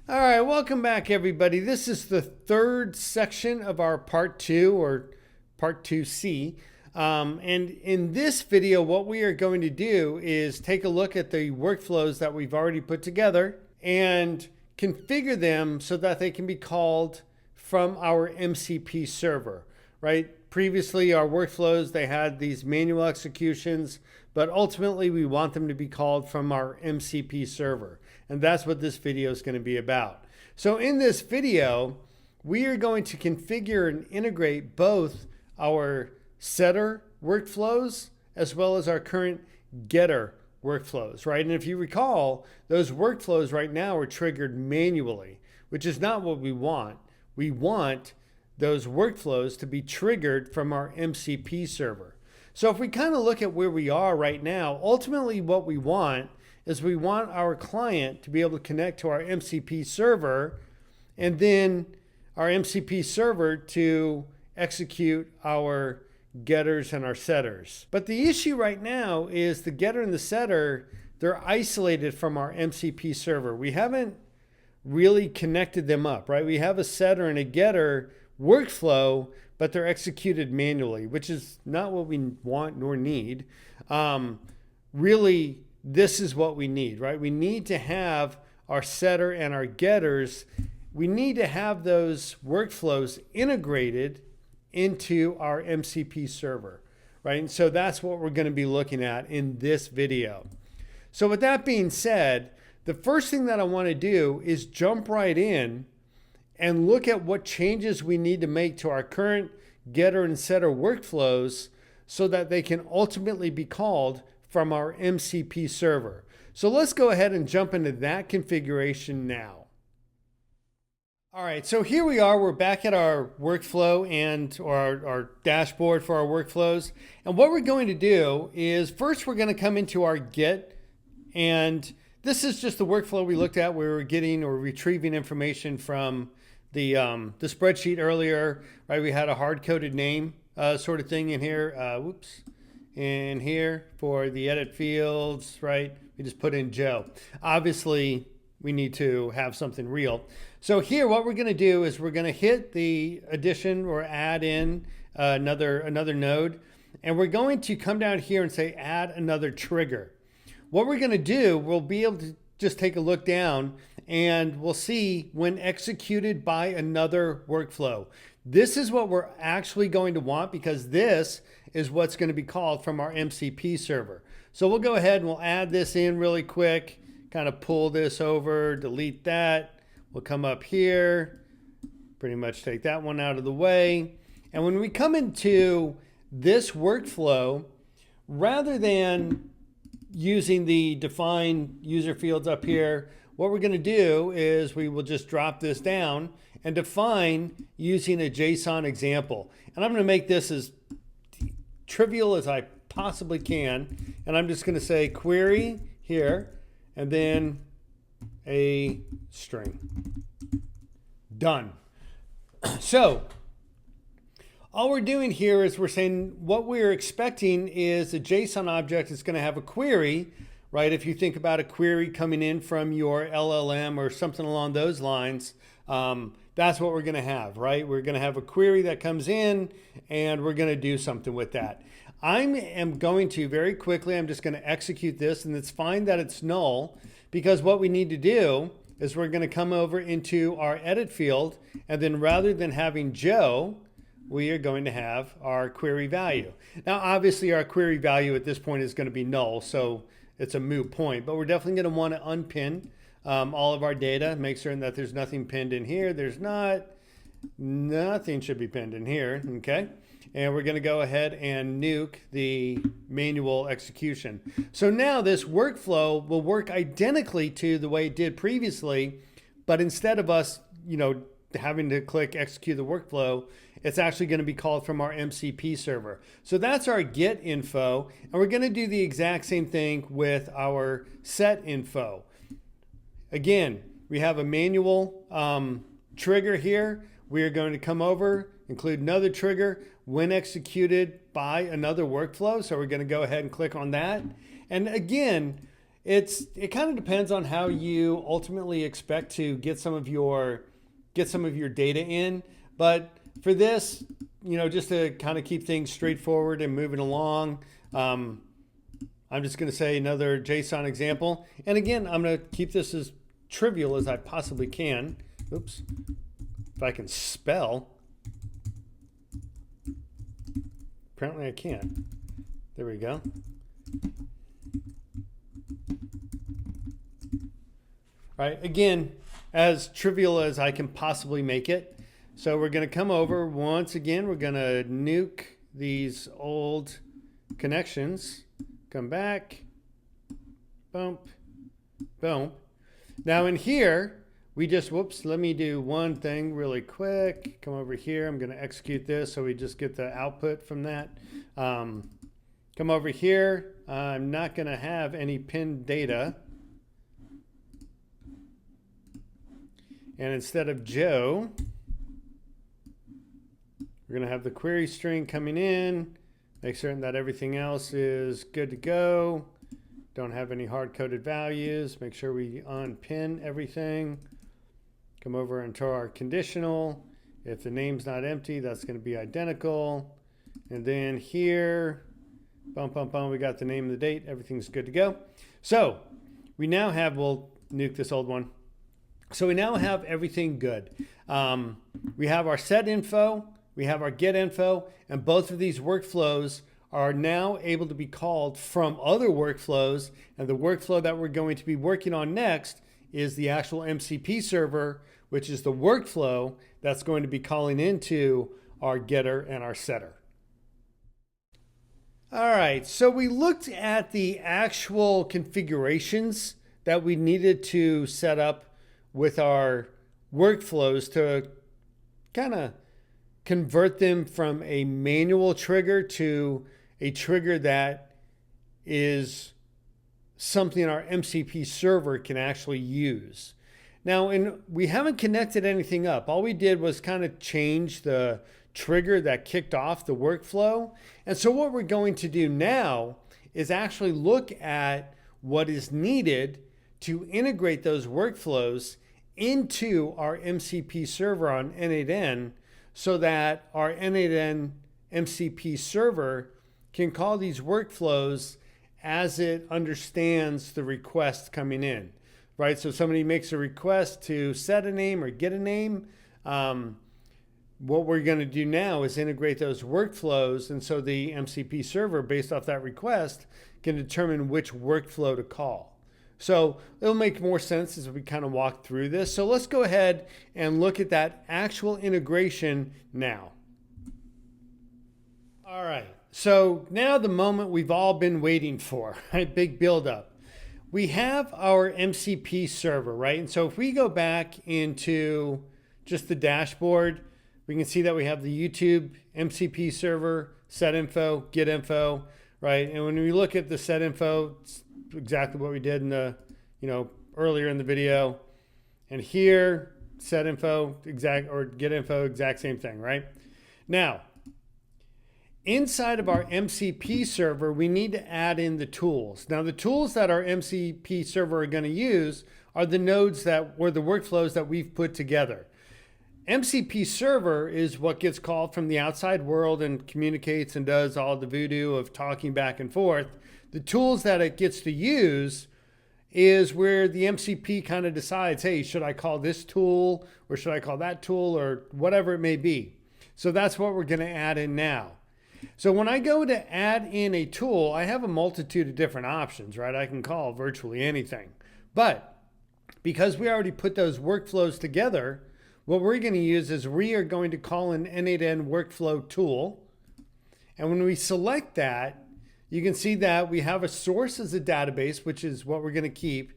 All right, welcome back, everybody. This is the third section of our part two, or part 2C. And in this video, what we are going to do is take a look at the workflows that we've already put together and configure them so that they can be called from our MCP server, right? Previously, our workflows, they had these manual executions, but ultimately we want them to be called from our MCP server. And that's what this video is going to be about. So in this video, we are going to configure and integrate both our setter workflows as well as our current getter workflows, right? And if you recall, those workflows right now are triggered manually, which is not what we want. We want those workflows to be triggered from our MCP server. So if we kind of look at where we are right now, ultimately what we want is we want our client to be able to connect to our MCP server and then our MCP server to execute our getters and our setters. But the issue right now is the getter and the setter, they're isolated from our MCP server. We haven't really connected them up, right? We have a setter and a getter workflow, but they're executed manually, which is not what we want nor need. Really, this is what we need, right? We need to have our setter and our getters. We need to have those workflows integrated into our MCP server, right? And so that's what we're going to be looking at in this video. So with that being said, the first thing that I want to do is jump right in and look at what changes we need to make to our current getter and setter workflows so that they can ultimately be called from our MCP server. So let's go ahead and jump into that configuration now. All right, so here we are. We're back at our workflow or our dashboard for our workflows. And what we're going to do is first we're going to come into our get, and this is just the workflow we looked at where we're getting or retrieving information from the spreadsheet earlier, right? We had a hard-coded name sort of thing in here. In here for the edit fields, right? We just put in Joe. Obviously, we need to have something real. So here, what we're going to do is we're going to hit the addition or add in another node, and we're going to come down here and say add another trigger. What we're going to do, we'll be able to just take a look down, and we'll see when executed by another workflow. This is what we're actually going to want because this is what's going to be called from our MCP server. So we'll go ahead and we'll add this in really quick, kind of pull this over, delete that. We'll come up here, pretty much take that one out of the way. And when we come into this workflow, rather than using the define user fields up here, what we're going to do is we will just drop this down and define using a JSON example. And I'm going to make this as trivial as I possibly can. And I'm just going to say query here and then a string. Done. So all we're doing here is we're saying what we're expecting is a JSON object is going to have a query, right? If you think about a query coming in from your LLM or something along those lines, that's what we're going to have, right? We're going to have a query that comes in and we're going to do something with that. I am going to very quickly, I'm just going to execute this, and it's fine that it's null because what we need to do is we're going to come over into our edit field, and then rather than having Joe, we are going to have our query value. Now, obviously our query value at this point is going to be null, so it's a moot point, but we're definitely going to want to unpin all of our data, make certain that there's nothing pinned in here. There's not, nothing should be pinned in here, okay? And we're going to go ahead and nuke the manual execution. So now this workflow will work identically to the way it did previously, but instead of us, having to click execute the workflow, it's actually going to be called from our MCP server. So that's our get info, and we're going to do the exact same thing with our set info. Again, we have a manual trigger here. We are going to come over, include another trigger when executed by another workflow. So we're going to go ahead and click on that. And again, It kind of depends on how you ultimately expect to get some of your data in. But for this, just to kind of keep things straightforward and moving along, I'm just going to say another JSON example. And again, I'm going to keep this as trivial as I possibly can. Oops. If I can spell. Apparently I can't. There we go. All right, again, as trivial as I can possibly make it. So we're going to come over once again. We're going to nuke these old connections. Come back. Bump. Boom. Now in here, we just, whoops, let me do one thing really quick. Come over here. I'm going to execute this so we just get the output from that. Come over here. I'm not going to have any pinned data. And instead of Joe, we're going to have the query string coming in. Make certain that everything else is good to go. Don't have any hard-coded values. Make sure we unpin everything. Come over into our conditional. If the name's not empty, that's going to be identical. And then here, bum, bum, bum, we got the name and the date. Everything's good to go. So we now have, we'll nuke this old one. So we now have everything good. We have our set info, we have our get info, and both of these workflows are now able to be called from other workflows. And the workflow that we're going to be working on next is the actual MCP server, which is the workflow that's going to be calling into our getter and our setter. All right, so we looked at the actual configurations that we needed to set up with our workflows to kind of convert them from a manual trigger to a trigger that is something our MCP server can actually use. Now, we haven't connected anything up. All we did was kind of change the trigger that kicked off the workflow. And so what we're going to do now is actually look at what is needed to integrate those workflows into our MCP server on N8N so that our N8N MCP server can call these workflows as it understands the request coming in, right? So somebody makes a request to set a name or get a name. What we're going to do now is integrate those workflows. And so the MCP server, based off that request, can determine which workflow to call. So it'll make more sense as we kind of walk through this. So let's go ahead and look at that actual integration now. All right, so now the moment we've all been waiting for, right? Big buildup. We have our MCP server, right? And so if we go back into just the dashboard, we can see that we have the YouTube MCP server, set info, get info, right? And when we look at the set info, it's exactly what we did in the, earlier in the video. And here, set info, get info, exact same thing, right? Now, inside of our MCP server, we need to add in the tools. Now, the tools that our MCP server are going to use are the nodes or the workflows that we've put together. MCP server is what gets called from the outside world and communicates and does all the voodoo of talking back and forth. The tools that it gets to use is where the MCP kind of decides, hey, should I call this tool or should I call that tool or whatever it may be. So that's what we're going to add in now. So when I go to add in a tool, I have a multitude of different options, right? I can call virtually anything. But because we already put those workflows together, what we're going to use is we are going to call an N8N workflow tool. And when we select that, you can see that we have a source as a database, which is what we're going to keep.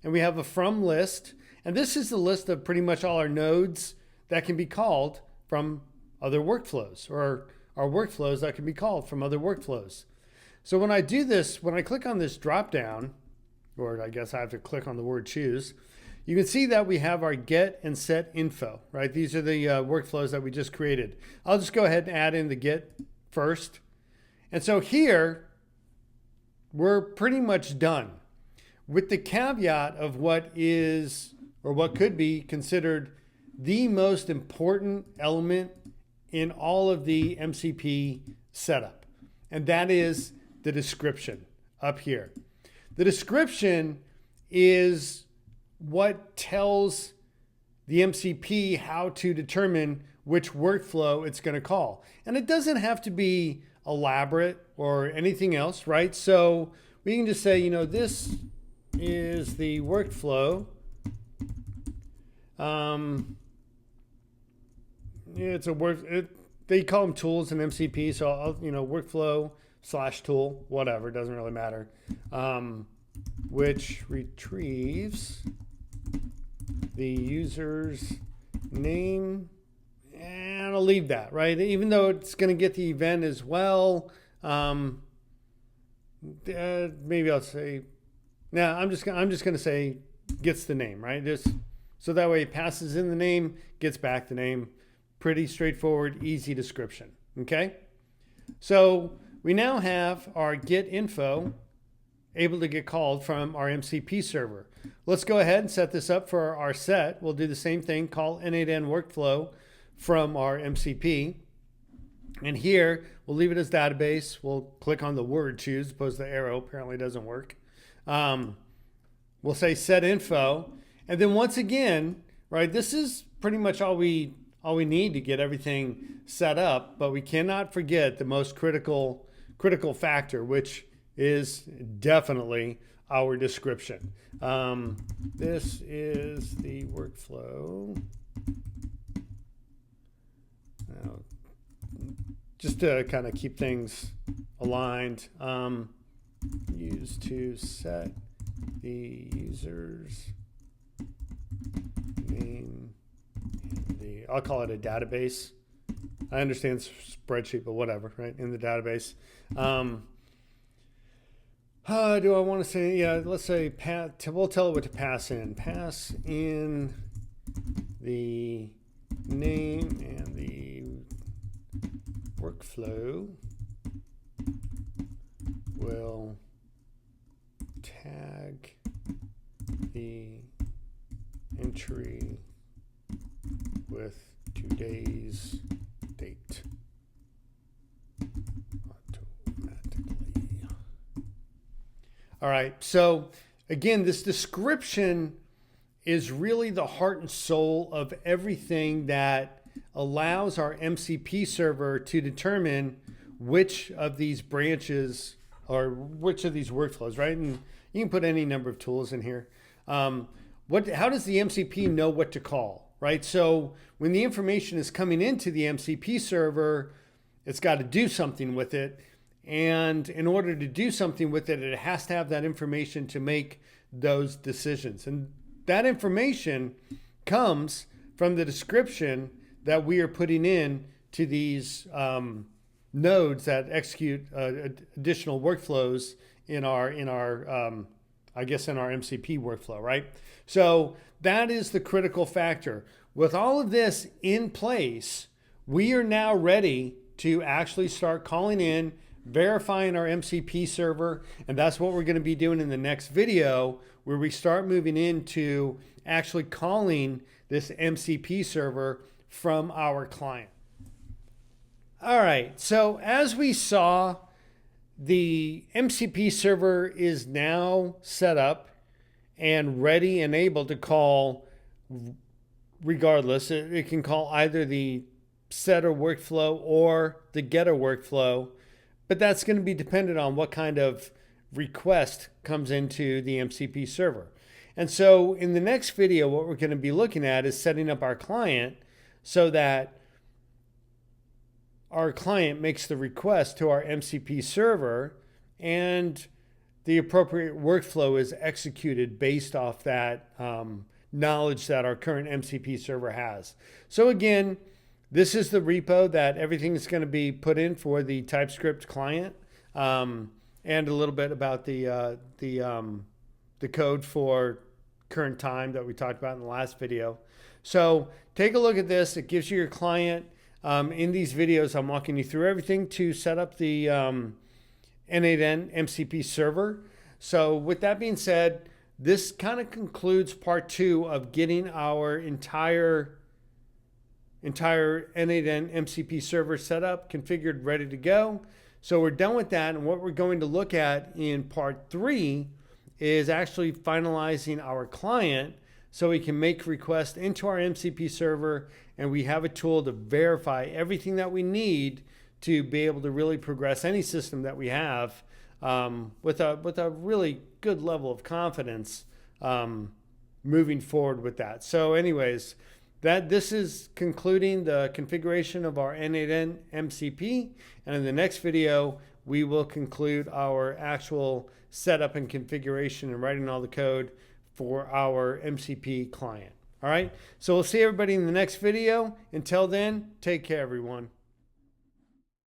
And we have a from list. And this is the list of pretty much all our nodes that can be called from other workflows, or our workflows that can be called from other workflows. So when I do this, when I click on this drop down, or I guess I have to click on the word choose, you can see that we have our get and set info, right? These are the workflows that we just created. I'll just go ahead and add in the get first. And so here, we're pretty much done. with the caveat of what is, or what could be considered the most important element in all of the MCP setup. And that is the description up here. The description is what tells the MCP how to determine which workflow it's going to call. And it doesn't have to be elaborate or anything else, right? So we can just say, you know, this is the workflow. It's a they call them tools in MCP, so I'll, you know, workflow / tool, whatever, doesn't really matter. Which retrieves the user's name, and I'll leave that, right? Even though it's going to get the event as well. Maybe I'll say, no, I'm just going to say gets the name, right? Just so that way it passes in the name, gets back the name. Pretty straightforward, easy description. Okay. So we now have our get info able to get called from our MCP server. Let's go ahead and set this up for our set. We'll do the same thing, call N8N workflow from our MCP. And here we'll leave it as database. We'll click on the word choose, opposed to the arrow, apparently doesn't work. We'll say set info. And then once again, right, this is pretty much all we need to get everything set up, but we cannot forget the most critical factor, which is definitely our description. This is the workflow. Now, just to kind of keep things aligned, use to set the user's name. I'll call it a database. I understand spreadsheet, but whatever, right? In the database. Do I want to say, yeah, let's say, we'll tell it what to pass in. Pass in the name and the workflow. Will tag the entry with today's date automatically. All right, so again, this description is really the heart and soul of everything that allows our MCP server to determine which of these branches or which of these workflows, right? And you can put any number of tools in here. How does the MCP know what to call, right? So when the information is coming into the MCP server, it's got to do something with it. And in order to do something with it, it has to have that information to make those decisions. And that information comes from the description that we are putting in to these nodes that execute additional workflows in our MCP workflow, right? So that is the critical factor. With all of this in place, we are now ready to actually start calling in, verifying our MCP server, and that's what we're going to be doing in the next video, where we start moving into actually calling this MCP server from our client. All right, so as we saw, the MCP server is now set up and ready and able to call regardless. It can call either the setter workflow or the getter workflow, but that's going to be dependent on what kind of request comes into the MCP server. And so in the next video, what we're going to be looking at is setting up our client so that our client makes the request to our MCP server and the appropriate workflow is executed based off that knowledge that our current MCP server has. So again, this is the repo that everything is going to be put in for the TypeScript client, and a little bit about the code for current time that we talked about in the last video. So take a look at this. It gives you your client. In these videos, I'm walking you through everything to set up the N8N MCP server. So with that being said, this kind of concludes part 2 of getting our entire N8N MCP server set up, configured, ready to go. So we're done with that. And what we're going to look at in part 3 is actually finalizing our client so we can make requests into our MCP server, and we have a tool to verify everything that we need to be able to really progress any system that we have with a really good level of confidence moving forward with that. So anyways, this is concluding the configuration of our N8N MCP, and in the next video we will conclude our actual setup and configuration and writing all the code for our MCP client. All right, so we'll see everybody in the next video. Until then, take care, everyone.